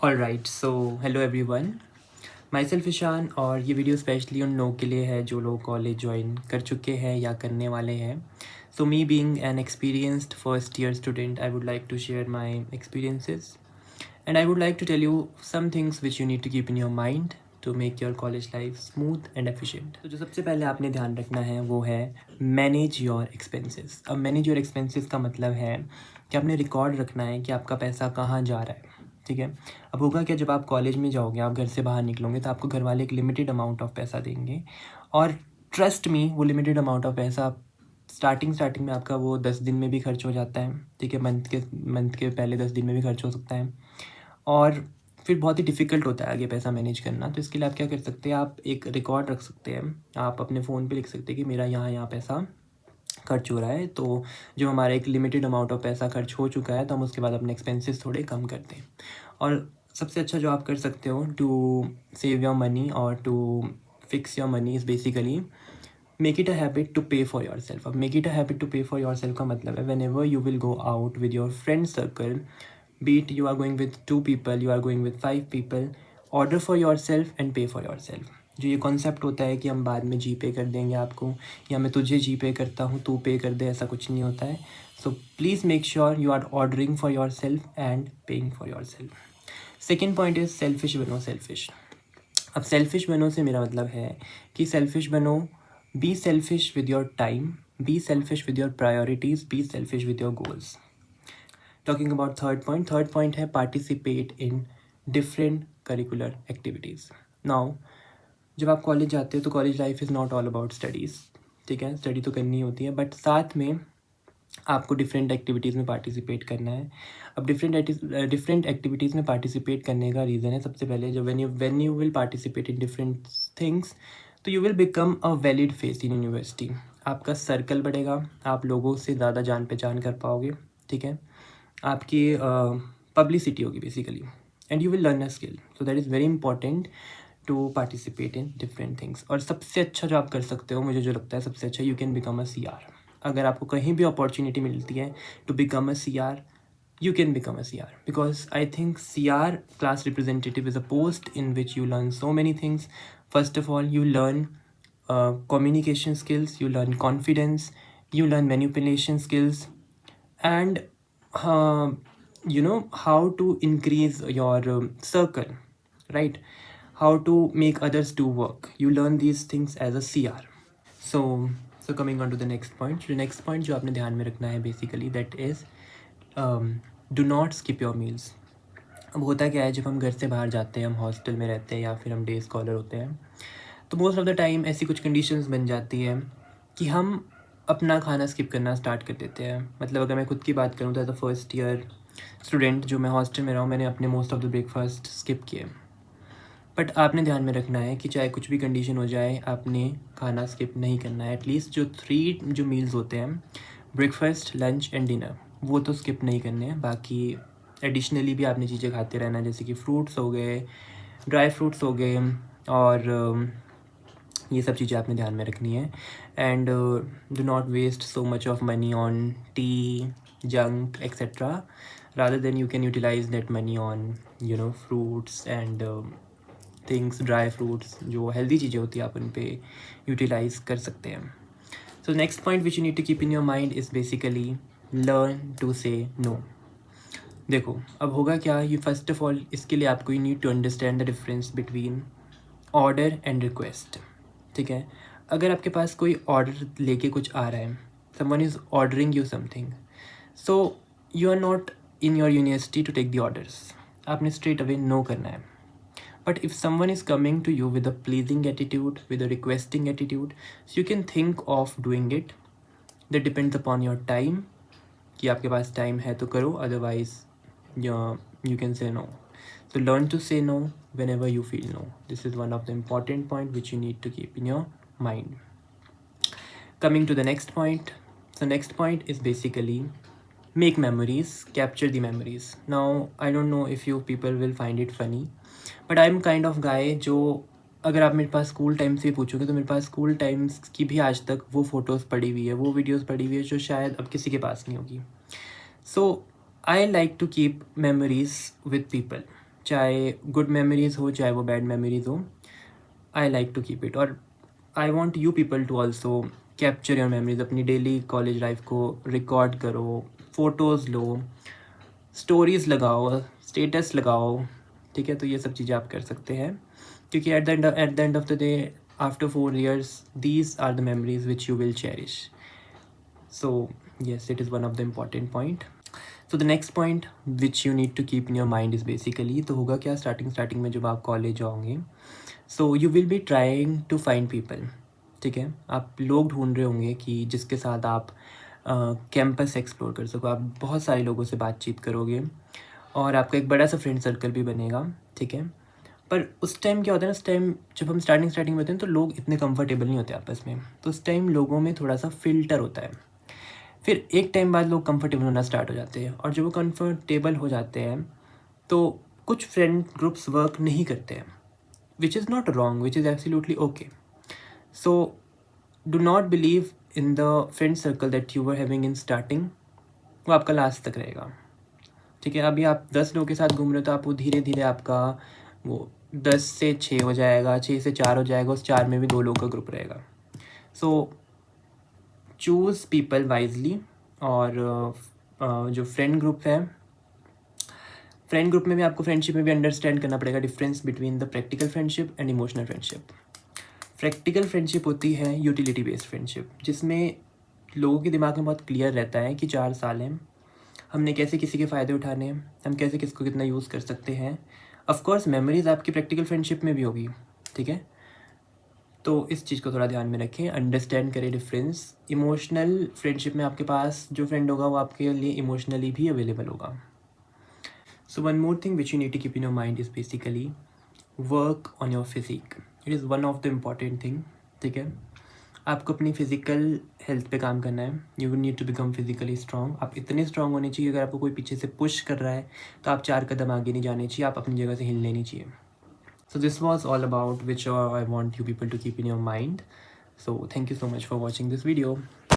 All right, so hello everyone, myself Ishan. और ये video specially उन लोगों के लिए है जो लोग कॉलेज ज्वाइन कर चुके हैं या करने वाले हैं। So me being an experienced first year student, I would like to share my experiences and I would like to tell you some things which you need to keep in your mind to make your college life smooth and efficient. तो जो सबसे पहले आपने ध्यान रखना है वो है मैनेज योर एक्सपेंसेस। अब मैनेज योर एक्सपेंसेस का मतलब है कि आपने रिकॉर्ड रखना है कि आपका पैसा कहाँ जा रहा है। ठीक है। अब होगा क्या, जब आप कॉलेज में जाओगे, आप घर से बाहर निकलोगे तो आपको घर वाले एक लिमिटेड अमाउंट ऑफ पैसा देंगे। और ट्रस्ट मी, वो लिमिटेड अमाउंट ऑफ पैसा स्टार्टिंग में आपका वो 10 दिन में भी खर्च हो जाता है। ठीक है, मंथ के पहले 10 दिन में भी खर्च हो सकता है। और फिर बहुत ही डिफ़िकल्ट होता है आगे पैसा मैनेज करना। तो इसके लिए आप क्या कर सकते हैं, आप एक रिकॉर्ड रख सकते हैं। आप अपने फ़ोन पे लिख सकते हैं कि मेरा यहाँ पैसा खर्च हो रहा है। तो जो हमारा एक लिमिटेड अमाउंट ऑफ पैसा खर्च हो चुका है तो हम उसके बाद अपने एक्सपेंसेस थोड़े कम करते हैं। और सबसे अच्छा जो आप कर सकते हो टू सेव योर मनी और to fix your money is basically make it a habit to pay for yourself. अब make it a habit to pay for yourself का मतलब है whenever you will go out with your friend circle, be it you are going with 2 people, you are going with 5 people, order for yourself and pay for yourself. जो ये concept होता है कि हम बाद में जी पे कर देंगे आपको, या मैं तुझे जी पे करता हूँ तू पे कर दे, ऐसा कुछ नहीं होता है। So please make sure you are ordering for yourself and paying for yourself. Second point is selfish बनो। सेल्फिश, अब सेल्फिश बनो से मेरा मतलब है कि सेल्फिश बनो, be selfish with your time, be selfish with your priorities, be selfish with your goals. Talking about third point है participate in different curricular activities. Now जब आप कॉलेज जाते हो तो college life is not all about studies. ठीक है, study तो करनी होती है बट साथ में आपको डिफरेंट एक्टिविटीज़ में पार्टिसिपेट करना है। अब डिफरेंट एक्टिविटीज़ में पार्टिसिपेट करने का रीज़न है, सबसे पहले जब when you will participate in different things तो you will become a valid face in university. आपका सर्कल बढ़ेगा, आप लोगों से ज़्यादा जान पहचान कर पाओगे। ठीक है, आपकी पब्लिसिटी होगी basically, and you will learn a skill. So that is very important to participate in different things. और सबसे अच्छा जो आप कर सकते हो, मुझे जो लगता है सबसे अच्छा, you can become a CR। अगर आपको कहीं भी अपॉर्चुनिटी मिलती है to become a CR, you can become a CR, because I think CR, class representative, is a post in which you learn so many things. First of all, you learn communication skills, you learn confidence, you learn manipulation skills, and uh, you know how to increase your circle, right? How to make others do work. You learn these things as a CR. So coming on to the next point, the next point जो आपने ध्यान में रखना है basically, that is do not skip your meals. अब होता क्या है, जब हम घर से बाहर जाते हैं, हम हॉस्टल में रहते हैं या फिर हम डे स्कॉलर होते हैं, तो मोस्ट ऑफ द टाइम ऐसी कुछ कंडीशंस बन जाती है कि हम अपना खाना स्किप करना स्टार्ट कर देते हैं। मतलब अगर मैं खुद की बात करूँ तो as a first year student जो मैं हॉस्टल में रहा हूँ, मैंने अपने most of the breakfast skip किए। बट आपने ध्यान में रखना है कि चाहे कुछ भी कंडीशन हो जाए, आपने खाना स्किप नहीं करना है। एटलीस्ट जो 3 जो मील्स होते हैं, ब्रेकफास्ट, लंच एंड डिनर, वो तो स्किप नहीं करने हैं। बाकी एडिशनली भी आपने चीज़ें खाते रहना है, जैसे कि फ्रूट्स हो गए, ड्राई फ्रूट्स हो गए, और ये सब चीज़ें आपने ध्यान में रखनी है। And do not waste so much of money on tea, junk etcetera, rather than you can utilize that money on fruits and things, dry fruits, जो हेल्दी चीज़ें होती है आप उन पे यूटिलाइज कर सकते हैं। So next point which you need to keep in your mind is basically learn to say no. देखो अब होगा क्या, यू फर्स्ट ऑफ ऑल इसके लिए आपको you need to understand the difference between order and request. ठीक है, अगर आपके पास कोई ऑर्डर लेके कुछ आ रहा है, someone is ordering you something, so you are not in your university to take the orders, आपने स्ट्रेट अवे नो करना है। But if someone is coming to you with a pleasing attitude, with a requesting attitude, so you can think of doing it. That depends upon your time, कि आपके पास time है तो करो, otherwise you can say no. So learn to say no whenever you feel no. This is one of the important point which you need to keep in your mind. Coming to the next point. So next point is basically make memories, capture the memories. Now I don't know if you people will find it funny, but I am kind of guy जो, अगर आप मेरे पास school time से पूछोगे तो मेरे पास school times की भी आज तक वो फ़ोटोज़ पड़ी हुई है, वो वीडियोज़ पड़ी हुई है जो शायद अब किसी के पास नहीं होगी। So I like to keep memories with people. चाहे गुड मेमोरीज़ हो चाहे वो बैड मेमोरीज़ हो, I like to keep it. और I want you people to also capture your memories. अपनी डेली कॉलेज लाइफ को रिकॉर्ड करो, फ़ोटोज़ लो, स्टोरीज़ लगाओ, स्टेटस लगाओ, ठीक है। तो ये सब चीज़ें आप कर सकते हैं, क्योंकि at the end of the day after 4 years these are the memories which you will cherish. So yes, it is one of the important point. So the next point which you need to keep in your mind is basically, तो होगा क्या, starting में जब आप college जाओगे, so you will be trying to find people, ठीक है। आप लोग ढूंढ रहे होंगे कि जिसके साथ आप कैंपस एक्सप्लोर कर सको। आप बहुत सारे लोगों से बातचीत करोगे और आपका एक बड़ा सा फ्रेंड सर्कल भी बनेगा, ठीक है। पर उस टाइम क्या होता है ना, उस टाइम जब हम स्टार्टिंग में होते हैं तो लोग इतने कंफर्टेबल नहीं होते आपस में, तो उस टाइम लोगों में थोड़ा सा फ़िल्टर होता है। फिर एक टाइम बाद लोग कंफर्टेबल होना स्टार्ट हो जाते हैं, और जब वो कंफर्टेबल हो जाते हैं तो कुछ फ्रेंड ग्रुप्स वर्क नहीं करते हैं, which is not wrong, which is absolutely okay. So do not believe in the friend circle that you were having in starting, वो आपका लास्ट तक रहेगा, ठीक है। अभी आप 10 लोगों के साथ घूम रहे हो तो आपको धीरे धीरे आपका वो 10 से 6 हो जाएगा, 6 से 4 हो जाएगा, उस 4 में भी 2 लोगों का ग्रुप रहेगा। सो चूज़ पीपल वाइजली। और जो फ्रेंड ग्रुप है, फ्रेंड ग्रुप में भी आपको फ्रेंडशिप में भी अंडरस्टैंड करना पड़ेगा difference between the practical friendship and emotional friendship. Practical friendship होती है यूटिलिटी बेस्ड फ्रेंडशिप, जिसमें लोगों के दिमाग में बहुत क्लियर रहता है कि 4 साल हैं, हमने कैसे किसी के फ़ायदे उठाने हैं, हम कैसे किसको कितना यूज़ कर सकते हैं। ऑफकोर्स मेमोरीज़ आपकी प्रैक्टिकल फ्रेंडशिप में भी होगी, ठीक है। तो इस चीज़ को थोड़ा ध्यान में रखें, अंडरस्टैंड करें डिफरेंस। इमोशनल फ्रेंडशिप में आपके पास जो फ्रेंड होगा वो आपके लिए इमोशनली भी अवेलेबल होगा। So one more thing which you need to keep in your mind is basically work on your physique. It is one of the important thing, ठीक है। आपको अपनी फ़िज़िकल हेल्थ पे काम करना है। You need to become physically strong. आप इतने स्ट्रॉन्ग होने चाहिए, अगर आपको कोई पीछे से पुश कर रहा है तो आप 4 कदम आगे नहीं जाने चाहिए, आप अपनी जगह से हिलने नहीं चाहिए। So this was all about which I want you people to keep in your mind. So thank you so much for watching this video.